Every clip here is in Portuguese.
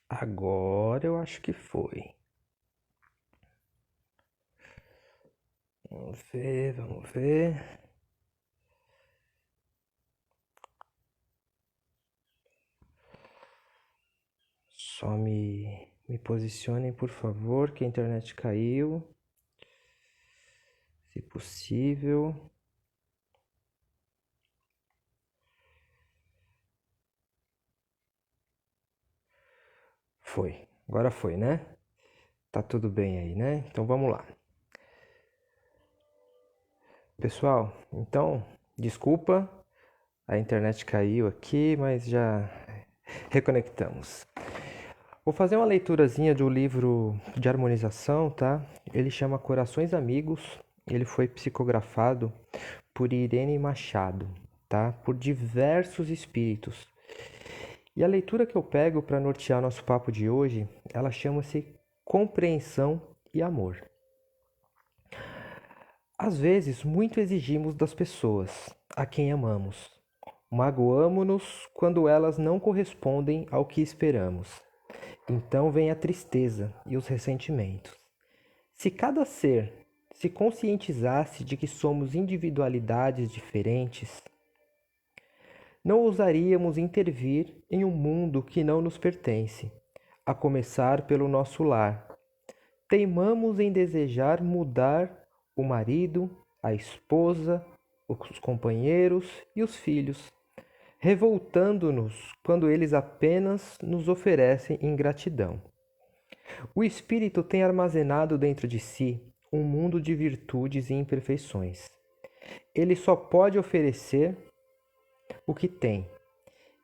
Agora eu acho que foi. Vamos ver, vamos ver. Só me posicionem, por favor, que a internet caiu. Se possível. Foi. Agora foi, né? Tá tudo bem aí, né? Então vamos lá. Pessoal, então, desculpa, a internet caiu aqui, mas já reconectamos. Vou fazer uma leiturazinha do livro de harmonização, tá? Ele chama Corações Amigos. Ele foi psicografado por Irene Machado, tá? Por diversos espíritos. E a leitura que eu pego para nortear nosso papo de hoje, ela chama-se Compreensão e Amor. Às vezes, muito exigimos das pessoas a quem amamos. Magoamo-nos quando elas não correspondem ao que esperamos. Então vem a tristeza e os ressentimentos. Se cada ser se conscientizasse de que somos individualidades diferentes, não ousaríamos intervir em um mundo que não nos pertence, a começar pelo nosso lar. Teimamos em desejar mudar o marido, a esposa, os companheiros e os filhos, revoltando-nos quando eles apenas nos oferecem ingratidão. O espírito tem armazenado dentro de si um mundo de virtudes e imperfeições. Ele só pode oferecer o que tem.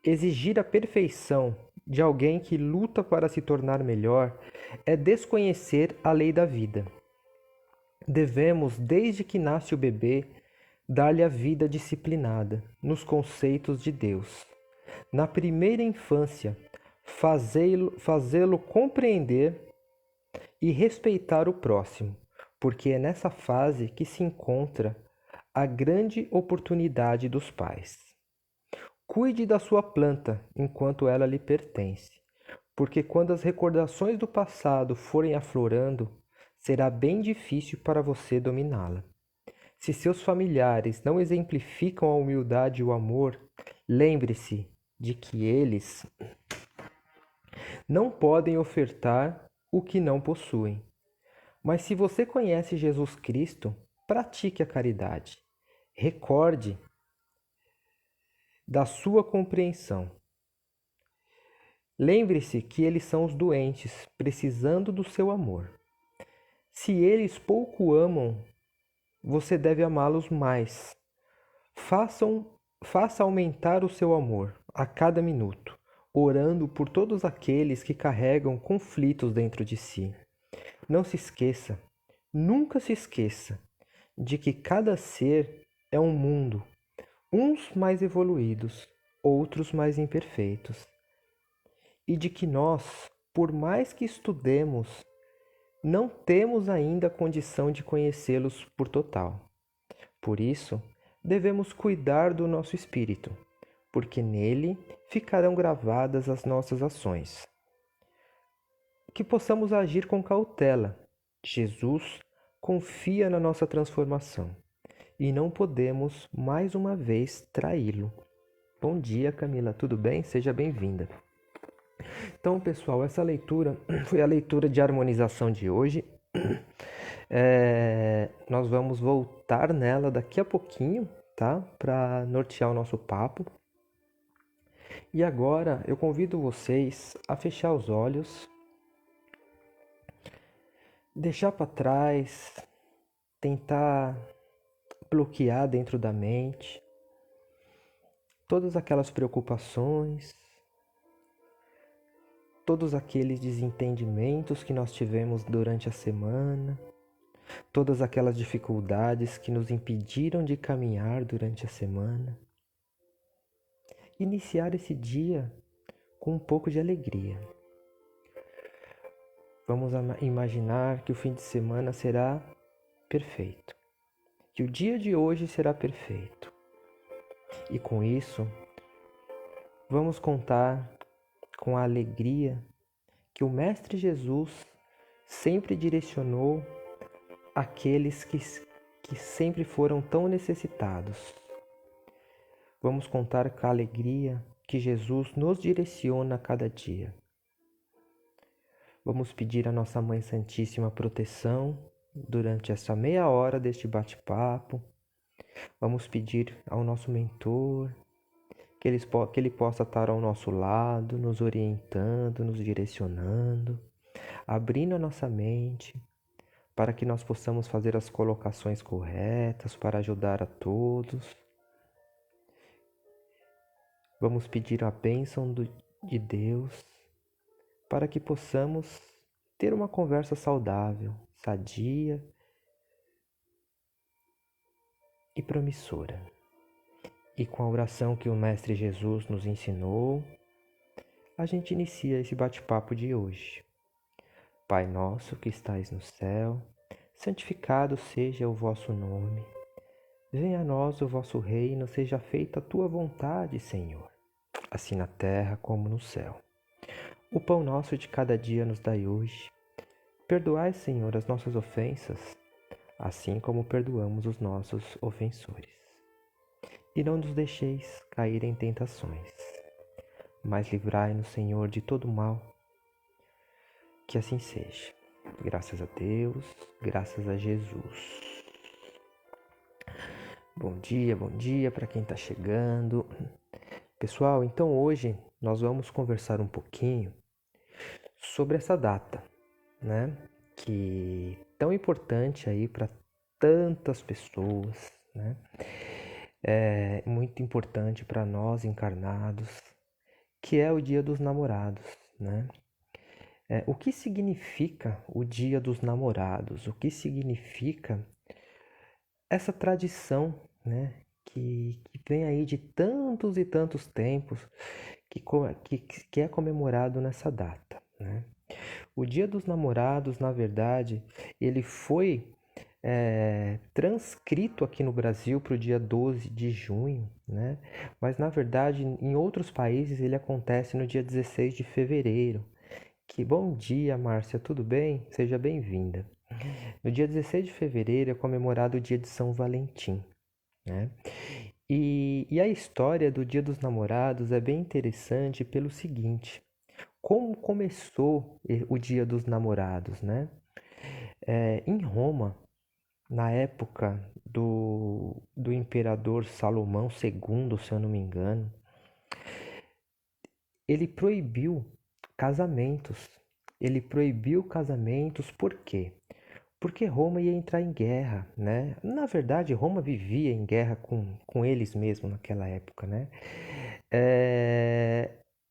Exigir a perfeição de alguém que luta para se tornar melhor é desconhecer a lei da vida. Devemos, desde que nasce o bebê, dar-lhe a vida disciplinada nos conceitos de Deus. Na primeira infância, fazê-lo compreender e respeitar o próximo, porque é nessa fase que se encontra a grande oportunidade dos pais. Cuide da sua planta enquanto ela lhe pertence, porque quando as recordações do passado forem aflorando, será bem difícil para você dominá-la. Se seus familiares não exemplificam a humildade e o amor, lembre-se de que eles não podem ofertar o que não possuem. Mas se você conhece Jesus Cristo, pratique a caridade. Recorde da sua compreensão. Lembre-se que eles são os doentes, precisando do seu amor. Se eles pouco amam, você deve amá-los mais. Faça aumentar o seu amor a cada minuto, orando por todos aqueles que carregam conflitos dentro de si. Não se esqueça, nunca se esqueça, de que cada ser é um mundo, uns mais evoluídos, outros mais imperfeitos, e de que nós, por mais que estudemos, não temos ainda a condição de conhecê-los por total. Por isso, devemos cuidar do nosso espírito, porque nele ficarão gravadas as nossas ações. Que possamos agir com cautela. Jesus confia na nossa transformação e não podemos mais uma vez traí-lo. Bom dia, Camila, tudo bem? Seja bem-vinda. Então, pessoal, essa leitura foi a leitura de harmonização de hoje. Nós vamos voltar nela daqui a pouquinho, tá? Para nortear o nosso papo. E agora eu convido vocês a fechar os olhos, deixar para trás, tentar bloquear dentro da mente todas aquelas preocupações, todos aqueles desentendimentos que nós tivemos durante a semana, todas aquelas dificuldades que nos impediram de caminhar durante a semana. Iniciar esse dia com um pouco de alegria. Vamos imaginar que o fim de semana será perfeito, que o dia de hoje será perfeito. E com isso, vamos contar com a alegria que o Mestre Jesus sempre direcionou àqueles que sempre foram tão necessitados. Vamos contar com a alegria que Jesus nos direciona a cada dia. Vamos pedir à nossa Mãe Santíssima proteção durante essa meia hora deste bate-papo. Vamos pedir ao nosso mentor que ele possa estar ao nosso lado, nos orientando, nos direcionando, abrindo a nossa mente para que nós possamos fazer as colocações corretas para ajudar a todos. Vamos pedir a bênção de Deus para que possamos ter uma conversa saudável, sadia e promissora. E com a oração que o Mestre Jesus nos ensinou, a gente inicia esse bate-papo de hoje. Pai nosso que estais no céu, santificado seja o vosso nome. Venha a nós o vosso reino, seja feita a tua vontade, Senhor, assim na terra como no céu. O pão nosso de cada dia nos dai hoje. Perdoai, Senhor, as nossas ofensas, assim como perdoamos os nossos ofensores. E não nos deixeis cair em tentações, mas livrai-nos, Senhor, de todo mal. Que assim seja. Graças a Deus, graças a Jesus. Bom dia para quem está chegando. Pessoal, então hoje nós vamos conversar um pouquinho sobre essa data, né? Que é tão importante aí para tantas pessoas, né? É muito importante para nós encarnados, que é o Dia dos Namorados, né? O que significa o Dia dos Namorados? O que significa essa tradição, né? Que vem aí de tantos e tantos tempos, que é comemorado nessa data, né? O Dia dos Namorados, na verdade, ele foi transcrito aqui no Brasil para o dia 12 de junho, né? Mas na verdade em outros países ele acontece no dia 16 de fevereiro. Bom dia, Márcia, tudo bem? Seja bem-vinda. No dia 16 de fevereiro é comemorado o dia de São Valentim, né? E a história do Dia dos Namorados é bem interessante pelo seguinte: como começou o Dia dos Namorados, né? Em Roma, na época do imperador Salomão II, se eu não me engano, ele proibiu casamentos. Ele proibiu casamentos por quê? Porque Roma ia entrar em guerra, né? Na verdade, Roma vivia em guerra com eles mesmos naquela época, né?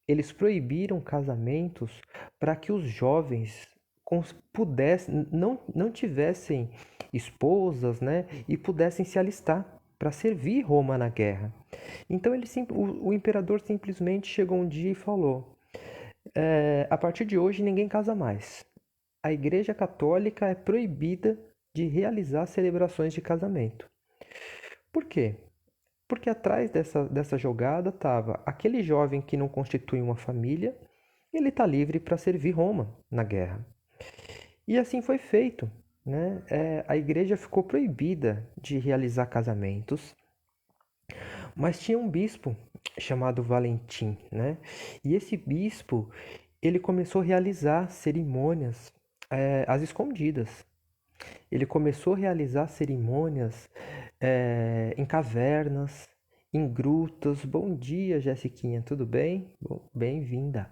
Eles proibiram casamentos para que os jovens pudessem, não tivessem esposas, né? E pudessem se alistar para servir Roma na guerra. Então o imperador simplesmente chegou um dia e falou: a partir de hoje ninguém casa mais. A Igreja Católica é proibida de realizar celebrações de casamento. Por quê? Porque atrás dessa jogada estava aquele jovem que não constitui uma família, ele está livre para servir Roma na guerra. E assim foi feito, né? A igreja ficou proibida de realizar casamentos, mas tinha um bispo chamado Valentim, né? E esse bispo, ele começou a realizar cerimônias às escondidas. Ele começou a realizar cerimônias em cavernas, em grutas. Bom dia, Jessiquinha, tudo bem? Bem-vinda.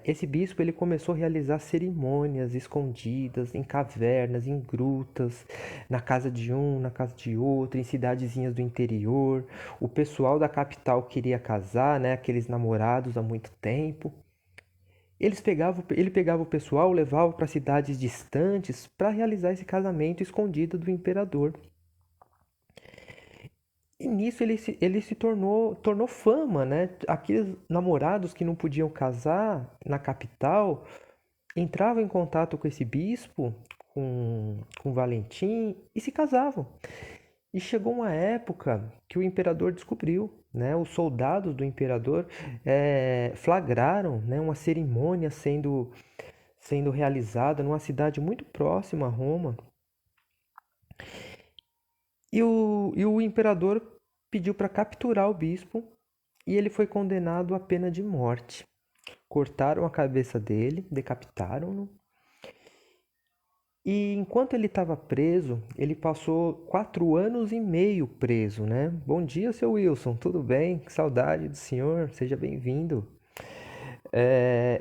Esse bispo ele começou a realizar cerimônias escondidas em cavernas, em grutas, na casa de um, na casa de outro, em cidadezinhas do interior. O pessoal da capital queria casar, né? Aqueles namorados há muito tempo. Ele pegava o pessoal, levava para cidades distantes para realizar esse casamento escondido do imperador. E nisso ele se tornou fama, né? Aqueles namorados que não podiam casar na capital entravam em contato com esse bispo, com Valentim, e se casavam. E chegou uma época que o imperador descobriu, né? Os soldados do imperador flagraram, né, uma cerimônia sendo realizada numa cidade muito próxima a Roma. E o imperador pediu para capturar o bispo e ele foi condenado à pena de morte. Cortaram a cabeça dele, decapitaram-no. E enquanto ele estava preso, ele passou 4 anos e meio preso, né? Bom dia, seu Wilson, tudo bem? Que saudade do senhor, seja bem-vindo.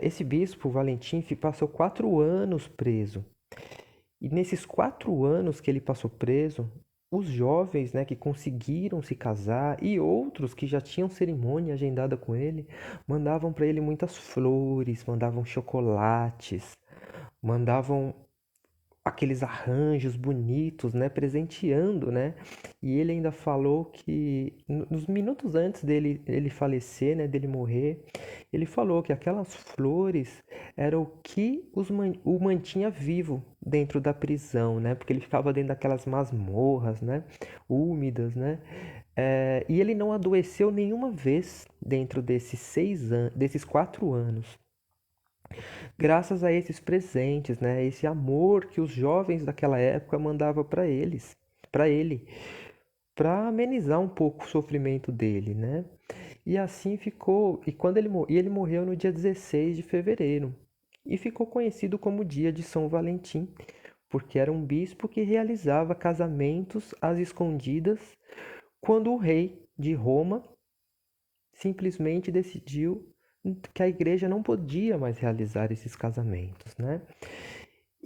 Esse bispo, Valentim, passou 4 anos preso. E nesses 4 anos que ele passou preso, os jovens, né, que conseguiram se casar e outros que já tinham cerimônia agendada com ele, mandavam para ele muitas flores, mandavam chocolates, mandavam aqueles arranjos bonitos, né, presenteando, né? E ele ainda falou que nos minutos antes dele ele falecer, né, dele morrer, ele falou que aquelas flores eram o que o mantinha vivo dentro da prisão, né? Porque ele ficava dentro daquelas masmorras, né, úmidas, né? E ele não adoeceu nenhuma vez dentro desses 4 anos. Graças a esses presentes, né, esse amor que os jovens daquela época mandavam para ele, para amenizar um pouco o sofrimento dele, né? E assim ficou, e ele morreu no dia 16 de fevereiro, e ficou conhecido como dia de São Valentim, porque era um bispo que realizava casamentos às escondidas quando o rei de Roma simplesmente decidiu que a igreja não podia mais realizar esses casamentos, né?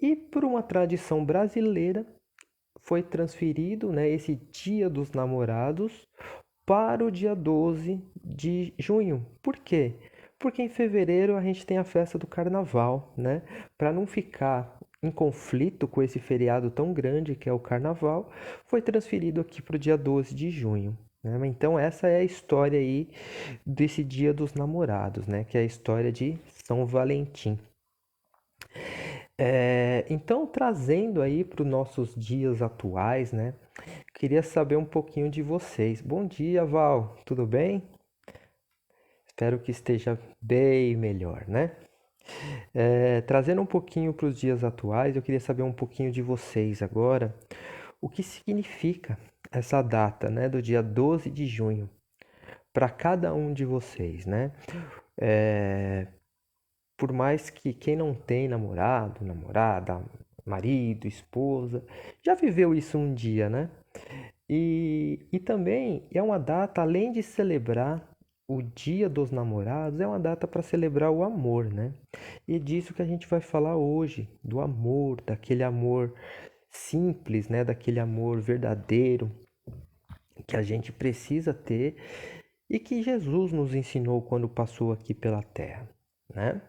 E por uma tradição brasileira foi transferido, né, esse Dia dos Namorados para o dia 12 de junho. Por quê? Porque em fevereiro a gente tem a festa do Carnaval, né? Para não ficar em conflito com esse feriado tão grande que é o Carnaval, foi transferido aqui para o dia 12 de junho. Né? Então essa é a história aí desse Dia dos Namorados, né? Que é a história de São Valentim. Então, trazendo aí para os nossos dias atuais, né? Queria saber um pouquinho de vocês. Bom dia, Val, tudo bem? Espero que esteja bem melhor, né? Trazendo um pouquinho para os dias atuais, eu queria saber um pouquinho de vocês agora. O que significa essa data, né, do dia 12 de junho para cada um de vocês, né? Por mais que quem não tem namorado, namorada, marido, esposa, já viveu isso um dia, né? E também é uma data, além de celebrar o Dia dos Namorados, é uma data para celebrar o amor, né? E é disso que a gente vai falar hoje, do amor, daquele amor simples, né? Daquele amor verdadeiro que a gente precisa ter e que Jesus nos ensinou quando passou aqui pela terra, né?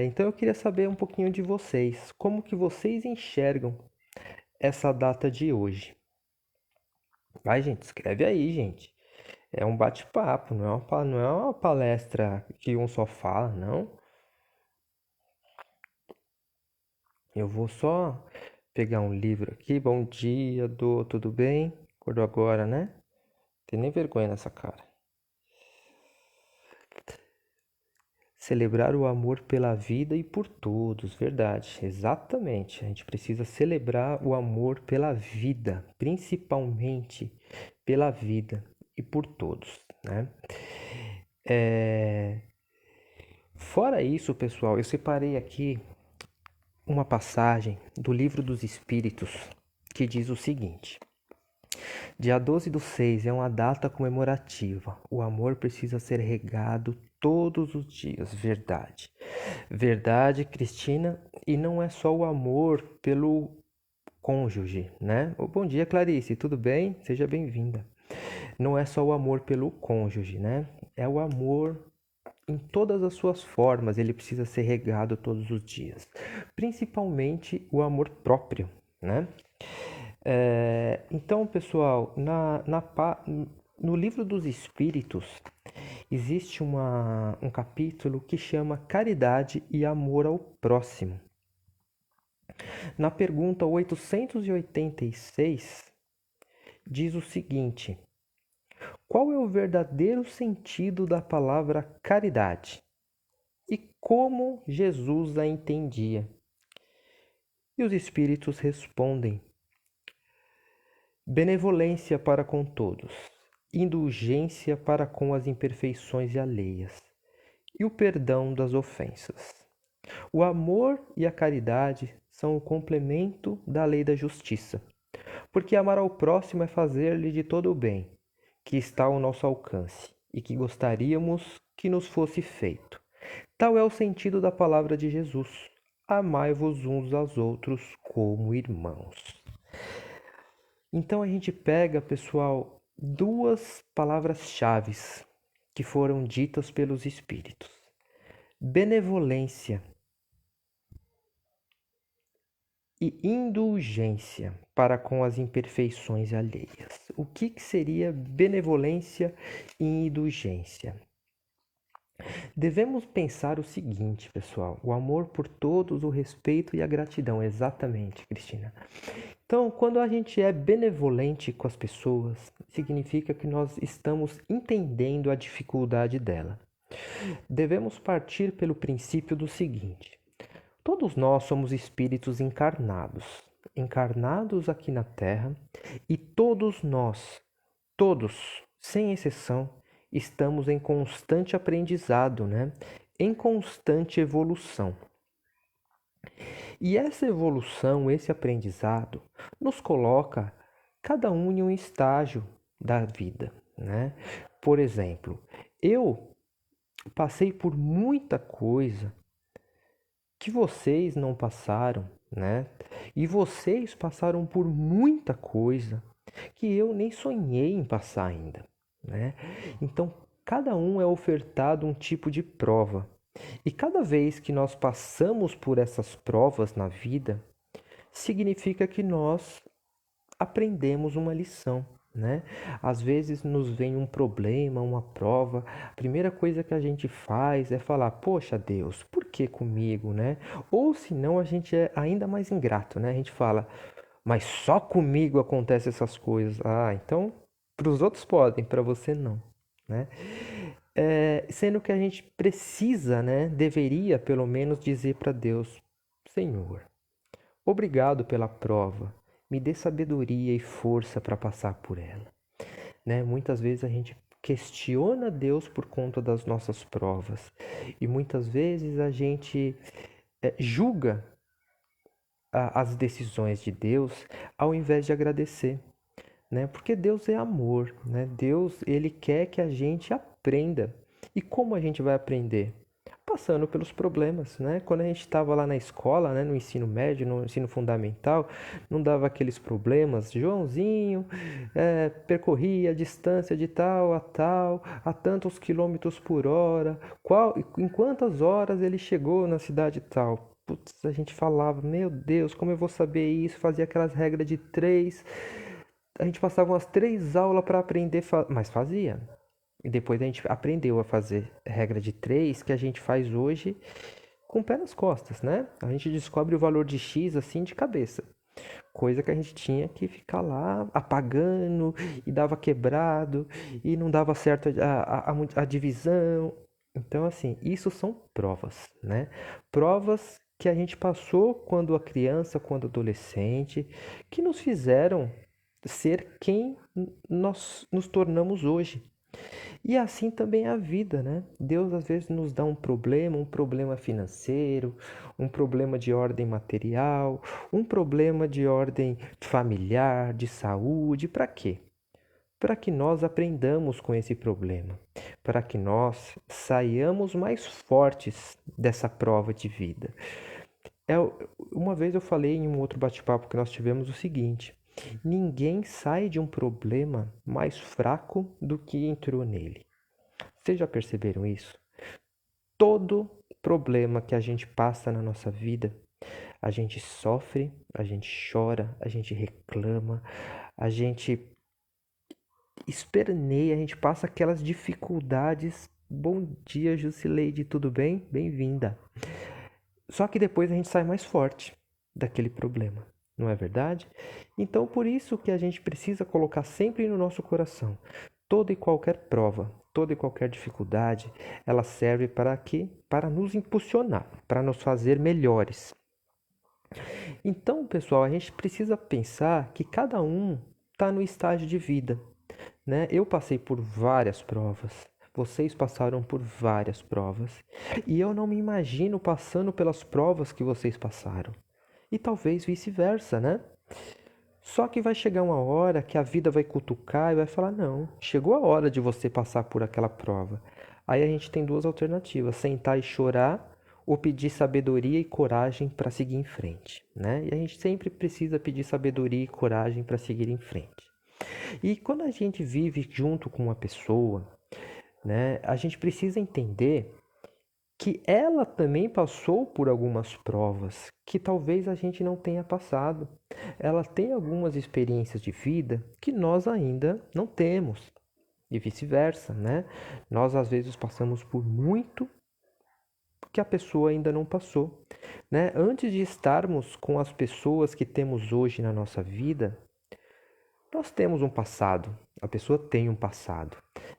Então eu queria saber um pouquinho de vocês, como que vocês enxergam essa data de hoje? Vai, gente, escreve aí, gente. É um bate-papo, não é uma palestra que um só fala, não. Eu vou só pegar um livro aqui. Bom dia, tudo bem? Acordou agora, né? Tem nem vergonha nessa cara. Celebrar o amor pela vida e por todos, verdade, exatamente. A gente precisa celebrar o amor pela vida, principalmente pela vida e por todos, né? Fora isso, pessoal, eu separei aqui uma passagem do Livro dos Espíritos que diz o seguinte: Dia 12/6 é uma data comemorativa. O amor precisa ser regado todos os dias. Verdade. Verdade, Cristina. E não é só o amor pelo cônjuge, né? Bom dia, Clarice. Tudo bem? Seja bem-vinda. Não é só o amor pelo cônjuge, né? É o amor em todas as suas formas. Ele precisa ser regado todos os dias. Principalmente o amor próprio, né? Então, pessoal, no Livro dos Espíritos existe um capítulo que chama Caridade e Amor ao Próximo. Na pergunta 886, diz o seguinte: qual é o verdadeiro sentido da palavra caridade? E como Jesus a entendia? E os espíritos respondem: benevolência para com todos, indulgência para com as imperfeições alheias, e o perdão das ofensas. O amor e a caridade são o complemento da lei da justiça, porque amar ao próximo é fazer-lhe de todo o bem que está ao nosso alcance e que gostaríamos que nos fosse feito. Tal é o sentido da palavra de Jesus: amai-vos uns aos outros como irmãos. Então a gente pega, pessoal, duas palavras-chave que foram ditas pelos espíritos: benevolência e indulgência para com as imperfeições alheias. O que seria benevolência e indulgência? Devemos pensar o seguinte, pessoal: o amor por todos, o respeito e a gratidão. Exatamente, Cristina. Então, quando a gente é benevolente com as pessoas, significa que nós estamos entendendo a dificuldade dela. Devemos partir pelo princípio do seguinte: todos nós somos espíritos encarnados aqui na Terra, e todos nós, todos, sem exceção, estamos em constante aprendizado, né? Em constante evolução. E essa evolução, esse aprendizado, nos coloca cada um em um estágio da vida, né? Por exemplo, eu passei por muita coisa que vocês não passaram, né? E vocês passaram por muita coisa que eu nem sonhei em passar ainda, né? Então, cada um é ofertado um tipo de prova. E cada vez que nós passamos por essas provas na vida, significa que nós aprendemos uma lição, né? Às vezes nos vem um problema, uma prova, a primeira coisa que a gente faz é falar: poxa Deus, por que comigo, né? Ou senão a gente é ainda mais ingrato, né? A gente fala: mas só comigo acontecem essas coisas. Ah, então para os outros podem, para você não, né? Sendo que a gente precisa, né? Deveria pelo menos dizer para Deus: Senhor, obrigado pela prova. Me dê sabedoria e força para passar por ela, né? Muitas vezes a gente questiona Deus por conta das nossas provas e muitas vezes a gente julga as decisões de Deus ao invés de agradecer, né? Porque Deus é amor, né? Deus, ele quer que a gente aprenda. E como a gente vai aprender? Passando pelos problemas, né? Quando a gente estava lá na escola, né, no ensino médio, no ensino fundamental, não dava aqueles problemas. Joãozinho percorria a distância de tal a tal, a tantos quilômetros por hora. Em quantas horas ele chegou na cidade tal? Putz, a gente falava: meu Deus, como eu vou saber isso? Fazia aquelas regras de 3. A gente passava umas 3 aulas para aprender, mas fazia. E depois a gente aprendeu a fazer regra de 3, que a gente faz hoje com o pé nas costas, né? A gente descobre o valor de X assim de cabeça. Coisa que a gente tinha que ficar lá apagando e dava quebrado e não dava certo a divisão. Então, assim, isso são provas, né? Provas que a gente passou quando a criança, quando adolescente, que nos fizeram ser quem nós nos tornamos hoje. E assim também é a vida, né? Deus às vezes nos dá um problema financeiro, um problema de ordem material, um problema de ordem familiar, de saúde. Para quê? Para que nós aprendamos com esse problema, para que nós saiamos mais fortes dessa prova de vida. Uma vez eu falei em um outro bate-papo que nós tivemos o seguinte: ninguém sai de um problema mais fraco do que entrou nele. Vocês já perceberam isso? Todo problema que a gente passa na nossa vida, a gente sofre, a gente chora, a gente reclama, a gente esperneia, a gente passa aquelas dificuldades. Bom dia, Jusileide, tudo bem? Bem-vinda. Só que depois a gente sai mais forte daquele problema. não é verdade? Então, por isso que a gente precisa colocar sempre no nosso coração, toda e qualquer prova, toda e qualquer dificuldade, ela serve para quê? Para nos impulsionar, para nos fazer melhores. Então, pessoal, a gente precisa pensar que cada um está no estágio de vida, né? Eu passei por várias provas, vocês passaram por várias provas, e eu não me imagino passando pelas provas que vocês passaram. E talvez vice-versa, né? Só que vai chegar uma hora que a vida vai cutucar e vai falar: não, chegou a hora de você passar por aquela prova. Aí a gente tem duas alternativas: sentar e chorar ou pedir sabedoria e coragem para seguir em frente, né? E a gente sempre precisa pedir sabedoria e coragem para seguir em frente. E quando a gente vive junto com uma pessoa, né, a gente precisa entender que ela também passou por algumas provas que talvez a gente não tenha passado. Ela tem algumas experiências de vida que nós ainda não temos. E vice-versa, né? Nós às vezes passamos por muito que a pessoa ainda não passou, né? Antes de estarmos com as pessoas que temos hoje na nossa vida, nós temos um passado, a pessoa tem um passado,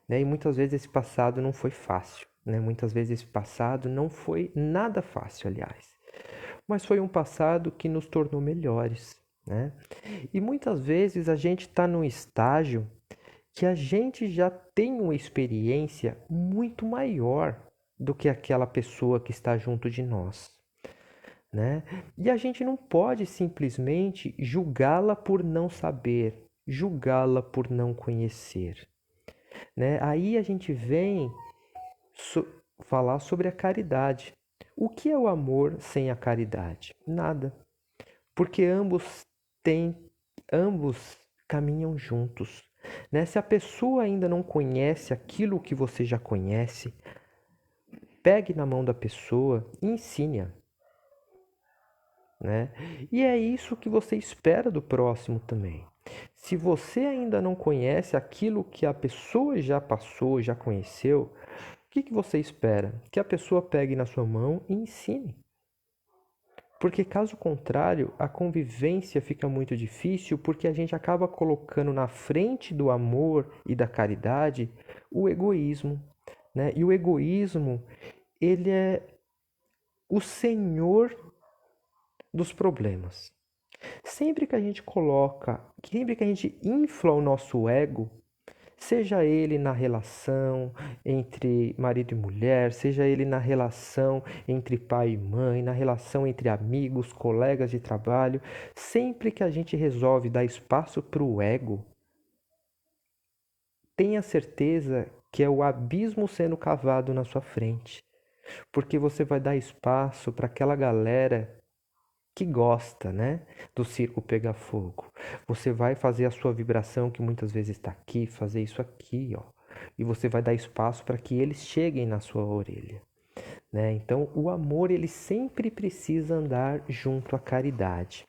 né? E muitas vezes esse passado não foi fácil, né? Muitas vezes esse passado não foi nada fácil, aliás, mas foi um passado que nos tornou melhores, né? E muitas vezes a gente está num estágio que a gente já tem uma experiência muito maior do que aquela pessoa que está junto de nós, né? E a gente não pode simplesmente julgá-la por não saber, julgá-la por não conhecer, né? Aí a gente vem falar sobre a caridade. O que é o amor sem a caridade? Nada, porque têm, ambos caminham juntos, né? Se a pessoa ainda não conhece aquilo que você já conhece, pegue na mão da pessoa e ensine-a, né? E é isso que você espera do próximo também. Se você ainda não conhece aquilo que a pessoa já passou, já conheceu, o que você espera? Que a pessoa pegue na sua mão e ensine. Porque caso contrário, a convivência fica muito difícil porque a gente acaba colocando na frente do amor e da caridade o egoísmo, né? E o egoísmo, ele é o senhor dos problemas. Sempre que a gente coloca, sempre que a gente infla o nosso ego, seja ele na relação entre marido e mulher, seja ele na relação entre pai e mãe, na relação entre amigos, colegas de trabalho, sempre que a gente resolve dar espaço para o ego, tenha certeza que é o abismo sendo cavado na sua frente, porque você vai dar espaço para aquela galera que gosta, né, do circo pegar fogo. Você vai fazer a sua vibração que muitas vezes está aqui, fazer isso aqui, ó. E você vai dar espaço para que eles cheguem na sua orelha, né? Então, o amor ele sempre precisa andar junto à caridade,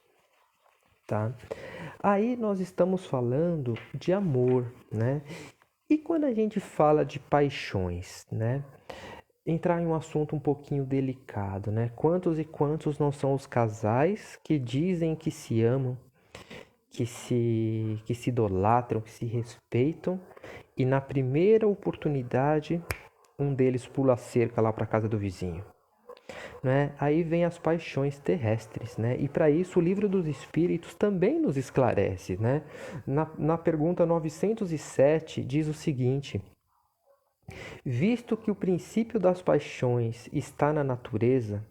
tá? Aí nós estamos falando de amor, né? E quando a gente fala de paixões, né? Entrar em um assunto um pouquinho delicado, né? Quantos e quantos não são os casais que dizem que se amam, que se idolatram, que se respeitam, e na primeira oportunidade um deles pula a cerca lá para casa do vizinho, né? Aí vem as paixões terrestres, né? E para isso o livro dos Espíritos também nos esclarece, né? Na pergunta 907 diz o seguinte: visto que o princípio das paixões está na natureza,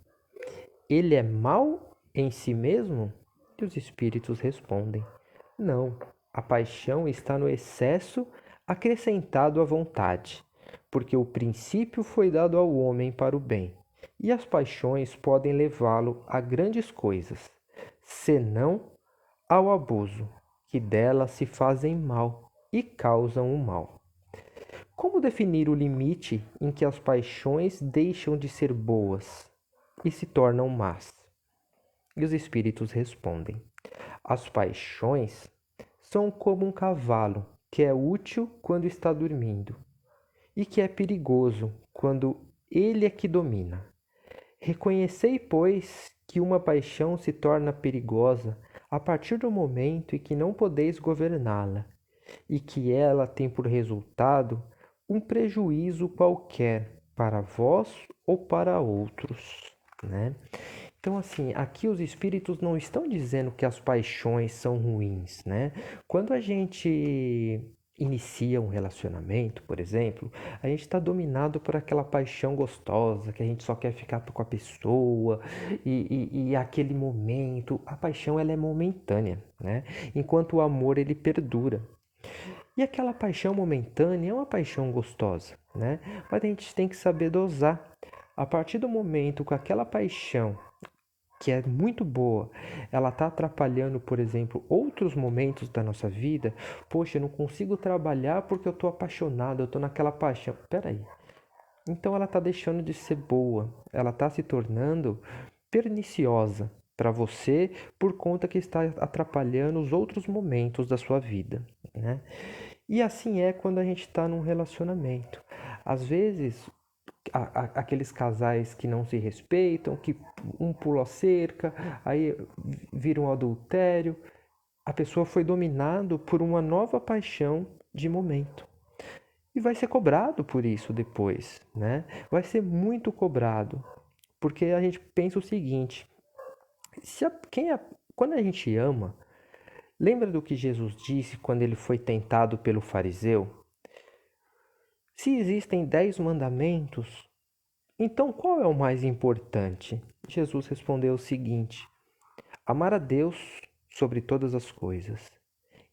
ele é mau em si mesmo? E os espíritos respondem: não, a paixão está no excesso acrescentado à vontade, porque o princípio foi dado ao homem para o bem, e as paixões podem levá-lo a grandes coisas, senão ao abuso, que delas se fazem mal e causam o mal. Como definir o limite em que as paixões deixam de ser boas e se tornam más? E os espíritos respondem: as paixões são como um cavalo que é útil quando está dormindo e que é perigoso quando ele é que domina. Reconhecei, pois, que uma paixão se torna perigosa a partir do momento em que não podeis governá-la, e que ela tem por resultado um prejuízo qualquer para vós ou para outros, né? Então, assim, aqui os espíritos não estão dizendo que as paixões são ruins, né? Quando a gente inicia um relacionamento, por exemplo, a gente está dominado por aquela paixão gostosa, que a gente só quer ficar com a pessoa e aquele momento. A paixão, ela é momentânea, né? Enquanto o amor, ele perdura. E aquela paixão momentânea é uma paixão gostosa, né? Mas a gente tem que saber dosar. A partir do momento que aquela paixão, que é muito boa, ela está atrapalhando, por exemplo, outros momentos da nossa vida. Poxa, eu não consigo trabalhar porque eu estou apaixonado, eu estou naquela paixão. Peraí. Então ela está deixando de ser boa, ela está se tornando perniciosa para você por conta que está atrapalhando os outros momentos da sua vida, né? E assim é quando a gente está num relacionamento. Às vezes, aqueles casais que não se respeitam, que um pula a cerca, aí vira um adultério. A pessoa foi dominado por uma nova paixão de momento. E vai ser cobrado por isso depois, né? Vai ser muito cobrado. Porque a gente pensa o seguinte: se a, quem a, quando a gente ama, lembra do que Jesus disse quando ele foi tentado pelo fariseu? Se existem 10 mandamentos, então qual é o mais importante? Jesus respondeu o seguinte: amar a Deus sobre todas as coisas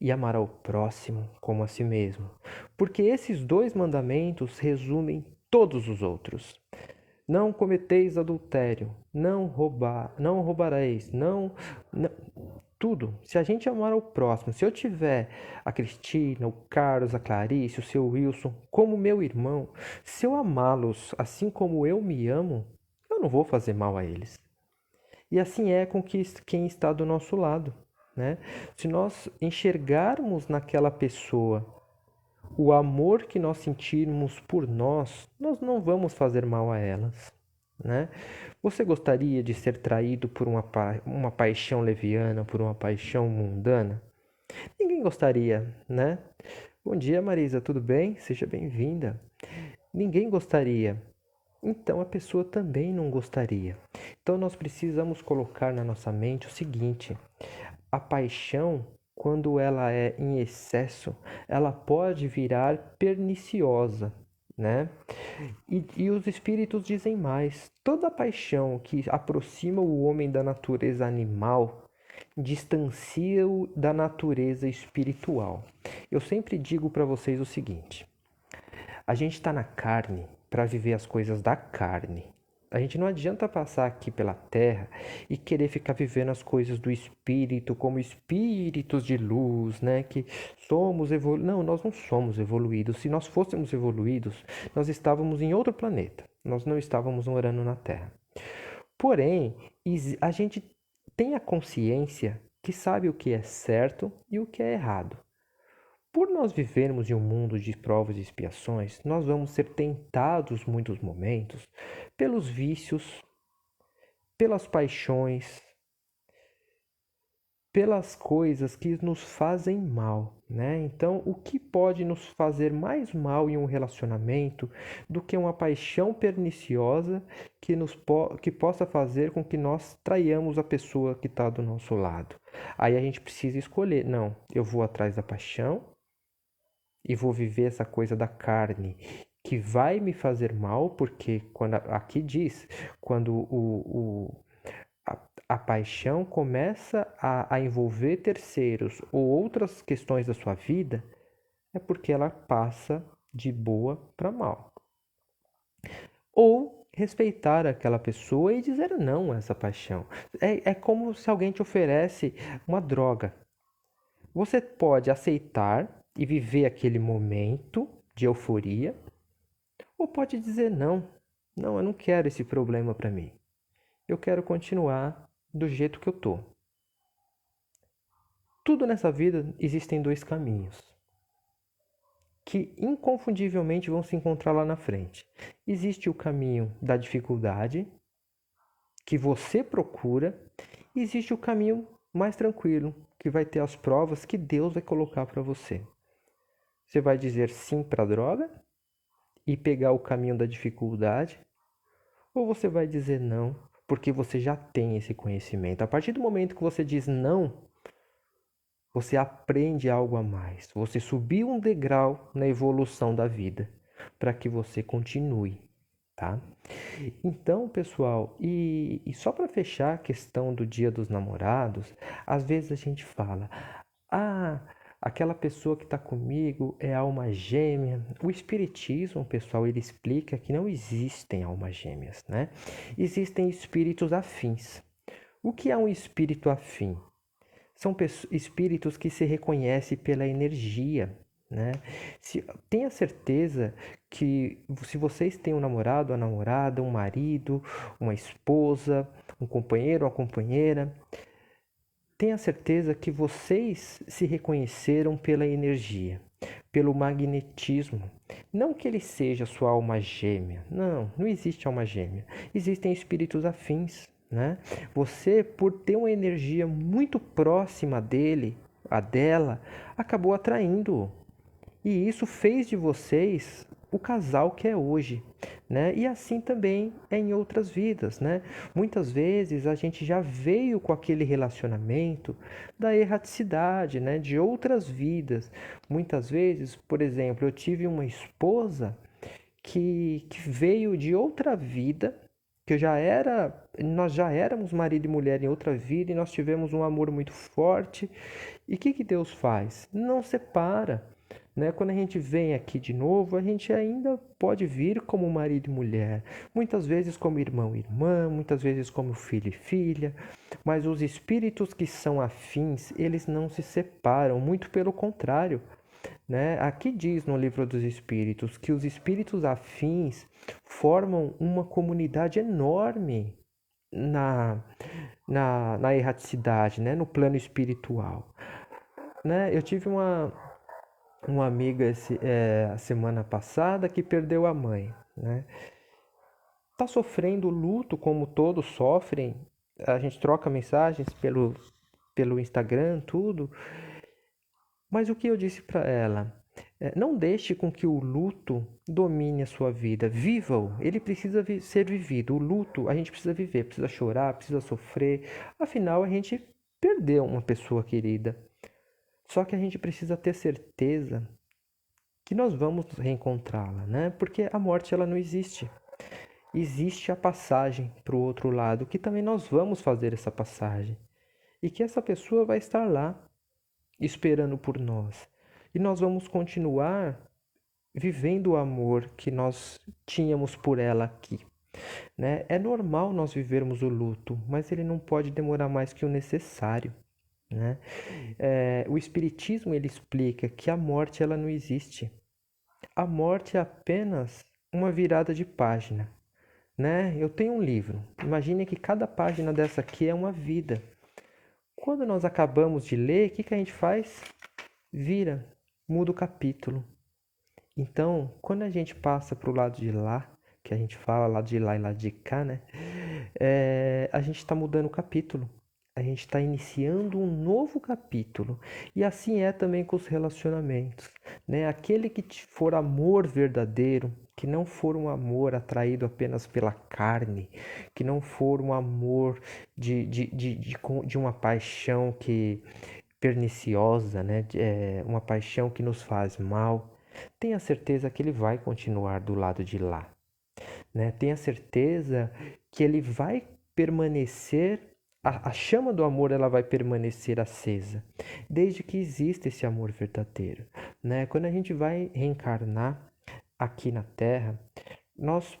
e amar ao próximo como a si mesmo, porque esses dois mandamentos resumem todos os outros. Não cometeis adultério, não roubareis, não, tudo. Se a gente amar ao próximo, se eu tiver a Cristina, o Carlos, a Clarice, o seu Wilson como meu irmão, se eu amá-los assim como eu me amo, eu não vou fazer mal a eles. E assim é com quem está do nosso lado, né? Se nós enxergarmos naquela pessoa o amor que nós sentirmos por nós não vamos fazer mal a elas, né? Você gostaria de ser traído por uma paixão leviana, por uma paixão mundana? Ninguém gostaria, né? Bom dia, Marisa, tudo bem? Seja bem-vinda. Ninguém gostaria. Então a pessoa também não gostaria. Então nós precisamos colocar na nossa mente o seguinte: a paixão, quando ela é em excesso, ela pode virar perniciosa, né? E os espíritos dizem mais: toda paixão que aproxima o homem da natureza animal distancia-o da natureza espiritual. Eu sempre digo para vocês o seguinte: a gente está na carne para viver as coisas da carne. A gente não adianta passar aqui pela terra e querer ficar vivendo as coisas do espírito como espíritos de luz, né? Que somos evoluídos. Não, nós não somos evoluídos. Se nós fôssemos evoluídos, nós estávamos em outro planeta. Nós não estávamos morando na Terra. Porém, a gente tem a consciência que sabe o que é certo e o que é errado. Por nós vivermos em um mundo de provas e expiações, nós vamos ser tentados muitos momentos pelos vícios, pelas paixões, pelas coisas que nos fazem mal, né? Então, o que pode nos fazer mais mal em um relacionamento do que uma paixão perniciosa que possa fazer com que nós traiamos a pessoa que está do nosso lado? Aí a gente precisa escolher: não, eu vou atrás da paixão e vou viver essa coisa da carne que vai me fazer mal, porque quando aqui diz, quando a paixão começa a envolver terceiros ou outras questões da sua vida, é porque ela passa de boa para mal. Ou respeitar aquela pessoa e dizer não a essa paixão. É como se alguém te oferece uma droga. Você pode aceitar e viver aquele momento de euforia, ou pode dizer não, não, eu não quero esse problema para mim. Eu quero continuar do jeito que eu tô. Tudo nessa vida existem dois caminhos que inconfundivelmente vão se encontrar lá na frente. Existe o caminho da dificuldade que você procura, e existe o caminho mais tranquilo, que vai ter as provas que Deus vai colocar para você. Você vai dizer sim para a droga e pegar o caminho da dificuldade, ou você vai dizer não, porque você já tem esse conhecimento. A partir do momento que você diz não, você aprende algo a mais. Você subiu um degrau na evolução da vida para que você continue, tá? Então, pessoal, e só para fechar a questão do Dia dos Namorados, às vezes a gente fala: ah, aquela pessoa que está comigo é alma gêmea. O Espiritismo, pessoal, ele explica que não existem almas gêmeas, né? Existem espíritos afins. O que é um espírito afim? São espíritos que se reconhecem pela energia, né? Tenha certeza que se vocês têm um namorado, uma namorada, um marido, uma esposa, um companheiro, uma companheira, tenha certeza que vocês se reconheceram pela energia, pelo magnetismo. Não que ele seja sua alma gêmea. Não, não existe alma gêmea. Existem espíritos afins, né? Você, por ter uma energia muito próxima dele, a dela, acabou atraindo-o. E isso fez de vocês o casal que é hoje, né? E assim também é em outras vidas, né? Muitas vezes a gente já veio com aquele relacionamento da erraticidade, né? De outras vidas. Muitas vezes, por exemplo, eu tive uma esposa que veio de outra vida, que nós já éramos marido e mulher em outra vida e nós tivemos um amor muito forte. E o que Deus faz? Não separa. Né? Quando a gente vem aqui de novo, a gente ainda pode vir como marido e mulher, muitas vezes como irmão e irmã, muitas vezes como filho e filha, mas os espíritos que são afins, eles não se separam, muito pelo contrário. Né? Aqui diz no livro dos espíritos que os espíritos afins formam uma comunidade enorme na, na erraticidade, né? No plano espiritual. Né? Eu tive uma amiga a semana passada que perdeu a mãe, né? Tá sofrendo luto como todos sofrem. A gente troca mensagens pelo Instagram, tudo. Mas o que eu disse para ela? Não deixe com que o luto domine a sua vida. Viva-o. Ele precisa ser vivido. O luto a gente precisa viver, precisa chorar, precisa sofrer. Afinal, a gente perdeu uma pessoa querida. Só que a gente precisa ter certeza que nós vamos reencontrá-la, né? Porque a morte ela não existe. Existe a passagem para o outro lado, que também nós vamos fazer essa passagem. E que essa pessoa vai estar lá, esperando por nós. E nós vamos continuar vivendo o amor que nós tínhamos por ela aqui. Né? É normal nós vivermos o luto, mas ele não pode demorar mais que o necessário. Né? O Espiritismo ele explica que a morte ela não existe. A morte é apenas uma virada de página. Né? Eu tenho um livro. Imagine que cada página dessa aqui é uma vida. Quando nós acabamos de ler, o que a gente faz? Vira, muda o capítulo. Então, quando a gente passa para o lado de lá, que a gente fala lado de lá e lado de cá, né? A gente está mudando o capítulo. A gente está iniciando um novo capítulo. E assim é também com os relacionamentos. Né? Aquele que for amor verdadeiro, que não for um amor atraído apenas pela carne, que não for um amor de uma paixão que perniciosa, né? Uma paixão que nos faz mal, tenha certeza que ele vai continuar do lado de lá. Né? Tenha certeza que ele vai permanecer, a chama do amor ela vai permanecer acesa, desde que exista esse amor verdadeiro. Né? Quando a gente vai reencarnar aqui na Terra, nós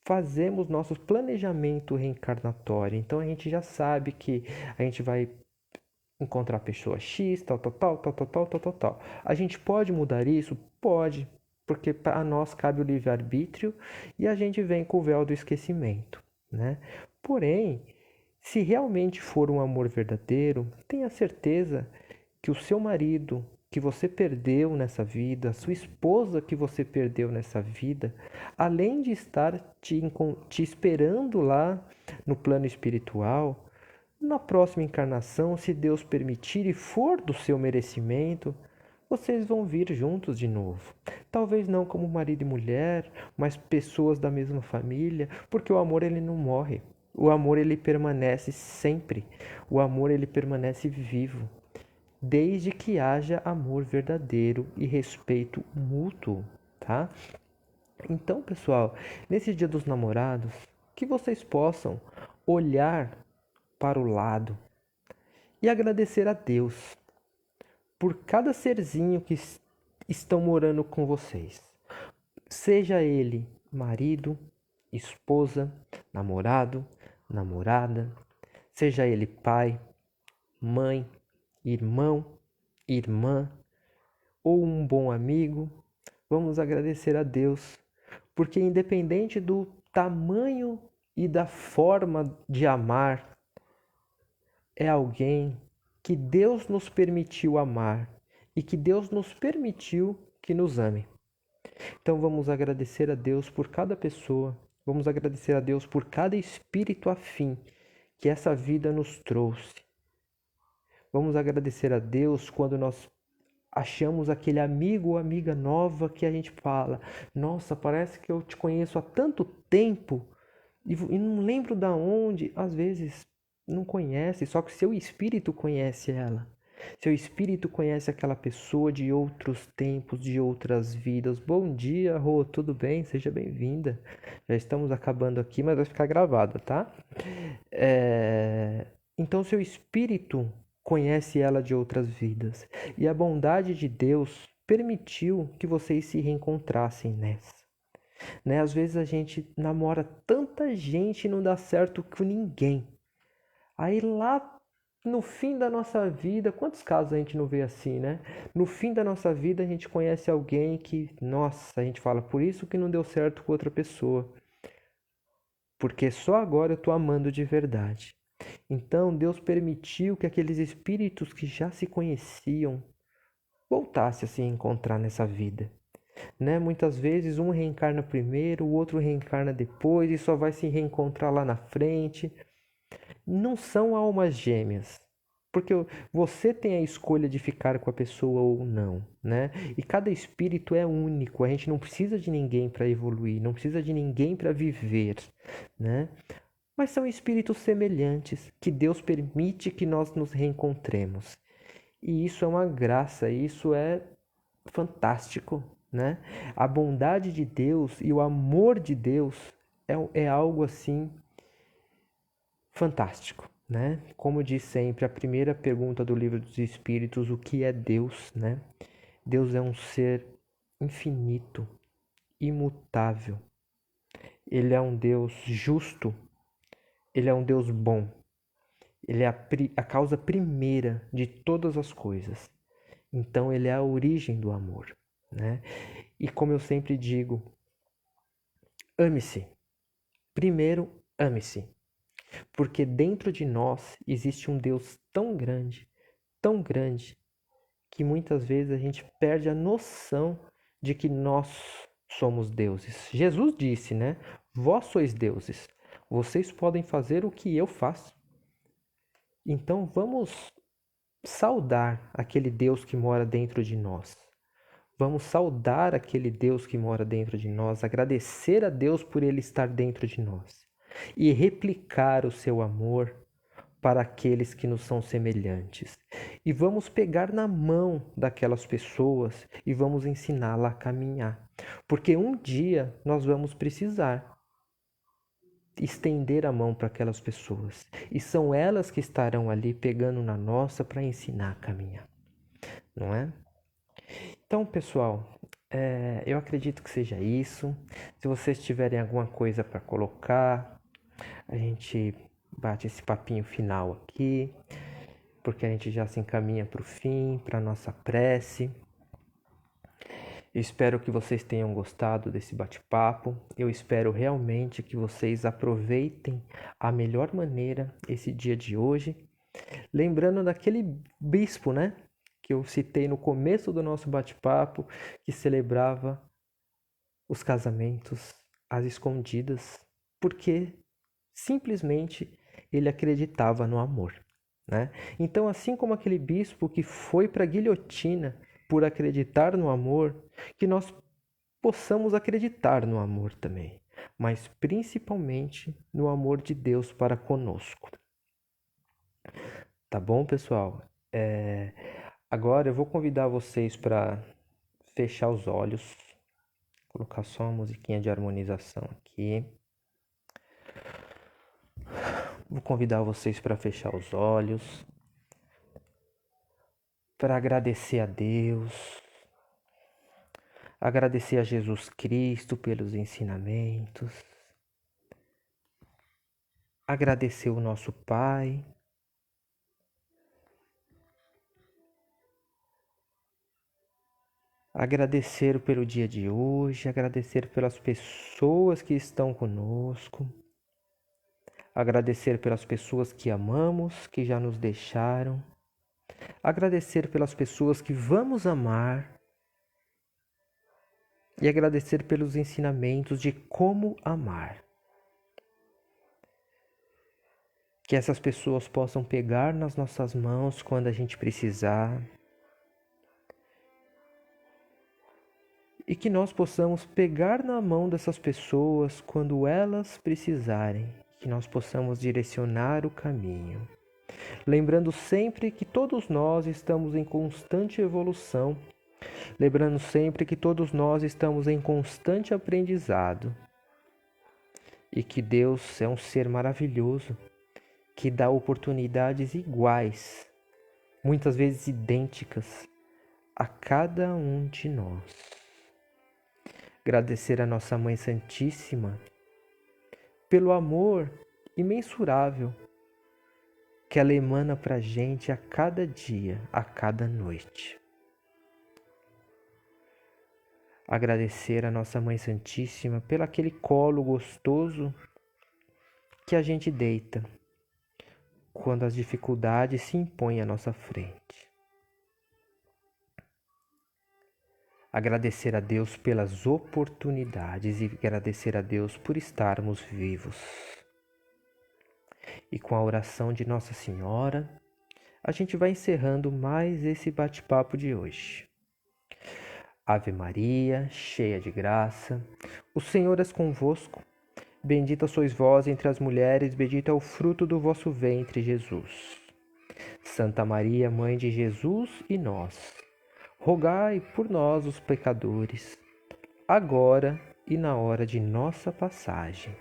fazemos nosso planejamento reencarnatório. Então a gente já sabe que a gente vai encontrar a pessoa X, tal, tal, tal, tal, tal, tal, tal, tal, tal. A gente pode mudar isso? Pode, porque a nós cabe o livre-arbítrio e a gente vem com o véu do esquecimento, né? Porém, se realmente for um amor verdadeiro, tenha certeza que o seu marido que você perdeu nessa vida, a sua esposa que você perdeu nessa vida, além de estar te esperando lá no plano espiritual, Na próxima encarnação, se Deus permitir e for do seu merecimento, vocês vão vir juntos de novo. Talvez não como marido e mulher, mas pessoas da mesma família, porque o amor ele não morre. O amor ele permanece sempre. O amor ele permanece vivo, desde que haja amor verdadeiro e respeito mútuo, tá? Então, pessoal, nesse Dia dos Namorados, que vocês possam olhar para o lado e agradecer a Deus por cada serzinho que estão morando com vocês. Seja ele marido, esposa, namorado, namorada, seja ele pai, mãe, irmão, irmã ou um bom amigo, vamos agradecer a Deus, porque independente do tamanho e da forma de amar, é alguém que Deus nos permitiu amar e que Deus nos permitiu que nos ame. Então vamos agradecer a Deus por cada pessoa, vamos agradecer a Deus por cada espírito afim que essa vida nos trouxe. Vamos agradecer a Deus quando nós achamos aquele amigo ou amiga nova que a gente fala: nossa, parece que eu te conheço há tanto tempo e não lembro da onde. Às vezes não conhece, só que seu espírito conhece ela. Seu espírito conhece aquela pessoa de outros tempos, de outras vidas. Bom dia, Rô, tudo bem? Seja bem-vinda. Já estamos acabando aqui, mas vai ficar gravado, tá? Então, seu espírito conhece ela de outras vidas. E a bondade de Deus permitiu que vocês se reencontrassem nessa. Né? Às vezes a gente namora tanta gente e não dá certo com ninguém. Aí lá no fim da nossa vida, quantos casos a gente não vê assim, né? No fim da nossa vida a gente conhece alguém que, nossa, a gente fala, por isso que não deu certo com outra pessoa. Porque só agora eu tô amando de verdade. Então Deus permitiu que aqueles espíritos que já se conheciam voltassem a se encontrar nessa vida. Né? Muitas vezes um reencarna primeiro, o outro reencarna depois e só vai se reencontrar lá na frente. Não são almas gêmeas, porque você tem a escolha de ficar com a pessoa ou não, né? E cada espírito é único, a gente não precisa de ninguém para evoluir, não precisa de ninguém para viver, né? Mas são espíritos semelhantes que Deus permite que nós nos reencontremos. E isso é uma graça, isso é fantástico, né? A bondade de Deus e o amor de Deus é algo assim fantástico, né? Como diz sempre, a primeira pergunta do Livro dos Espíritos, o que é Deus, né? Deus é um ser infinito, imutável. Ele é um Deus justo, ele é um Deus bom. Ele é a causa primeira de todas as coisas. Então ele é a origem do amor, né? E como eu sempre digo, ame-se. Primeiro, ame-se. Porque dentro de nós existe um Deus tão grande, que muitas vezes a gente perde a noção de que nós somos deuses. Jesus disse, né? Vós sois deuses. Vocês podem fazer o que eu faço. Então vamos saudar aquele Deus que mora dentro de nós. Vamos saudar aquele Deus que mora dentro de nós, agradecer a Deus por ele estar dentro de nós e replicar o seu amor para aqueles que nos são semelhantes. E vamos pegar na mão daquelas pessoas e vamos ensiná-la a caminhar. Porque um dia nós vamos precisar estender a mão para aquelas pessoas. E são elas que estarão ali pegando na nossa para ensinar a caminhar. Não é? Então, pessoal, eu acredito que seja isso. Se vocês tiverem alguma coisa para colocar, a gente bate esse papinho final aqui, porque a gente já se encaminha para o fim, para a nossa prece. Eu espero que vocês tenham gostado desse bate-papo. Eu espero realmente que vocês aproveitem a melhor maneira esse dia de hoje. Lembrando daquele bispo, né? Que eu citei no começo do nosso bate-papo, que celebrava os casamentos às escondidas, porque simplesmente ele acreditava no amor, né? Então, assim como aquele bispo que foi para a guilhotina por acreditar no amor, que nós possamos acreditar no amor também, mas principalmente no amor de Deus para conosco. Tá bom, pessoal? Agora eu vou convidar vocês para fechar os olhos, colocar só uma musiquinha de harmonização aqui. Vou convidar vocês para fechar os olhos, para agradecer a Deus, agradecer a Jesus Cristo pelos ensinamentos, agradecer o nosso Pai, agradecer pelo dia de hoje, agradecer pelas pessoas que estão conosco, agradecer pelas pessoas que amamos, que já nos deixaram, agradecer pelas pessoas que vamos amar e agradecer pelos ensinamentos de como amar. Que essas pessoas possam pegar nas nossas mãos quando a gente precisar. E que nós possamos pegar na mão dessas pessoas quando elas precisarem. Que nós possamos direcionar o caminho. Lembrando sempre que todos nós estamos em constante evolução. Lembrando sempre que todos nós estamos em constante aprendizado. E que Deus é um ser maravilhoso, que dá oportunidades iguais, muitas vezes idênticas, a cada um de nós. Agradecer a nossa Mãe Santíssima pelo amor imensurável que ela emana para a gente a cada dia, a cada noite. Agradecer a nossa Mãe Santíssima pelo aquele colo gostoso que a gente deita quando as dificuldades se impõem à nossa frente. Agradecer a Deus pelas oportunidades e agradecer a Deus por estarmos vivos. E com a oração de Nossa Senhora, a gente vai encerrando mais esse bate-papo de hoje. Ave Maria, cheia de graça, o Senhor é convosco. Bendita sois vós entre as mulheres, bendito é o fruto do vosso ventre, Jesus. Santa Maria, Mãe de Jesus e nós, rogai por nós, os pecadores, agora e na hora de nossa passagem.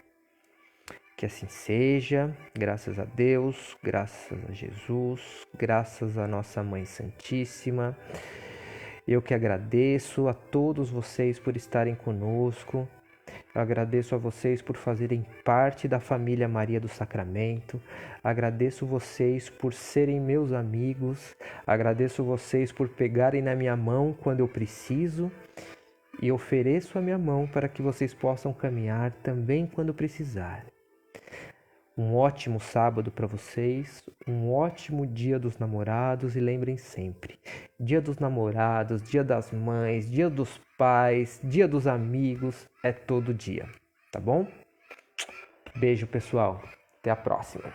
Que assim seja, graças a Deus, graças a Jesus, graças à nossa Mãe Santíssima. Eu que agradeço a todos vocês por estarem conosco. Eu agradeço a vocês por fazerem parte da família Maria do Sacramento. Agradeço vocês por serem meus amigos. Agradeço vocês por pegarem na minha mão quando eu preciso. E ofereço a minha mão para que vocês possam caminhar também quando precisar. Um ótimo sábado para vocês, um ótimo Dia dos Namorados e lembrem sempre, Dia dos Namorados, Dia das Mães, Dia dos Pais, Dia dos Amigos, é todo dia, tá bom? Beijo, pessoal, até a próxima.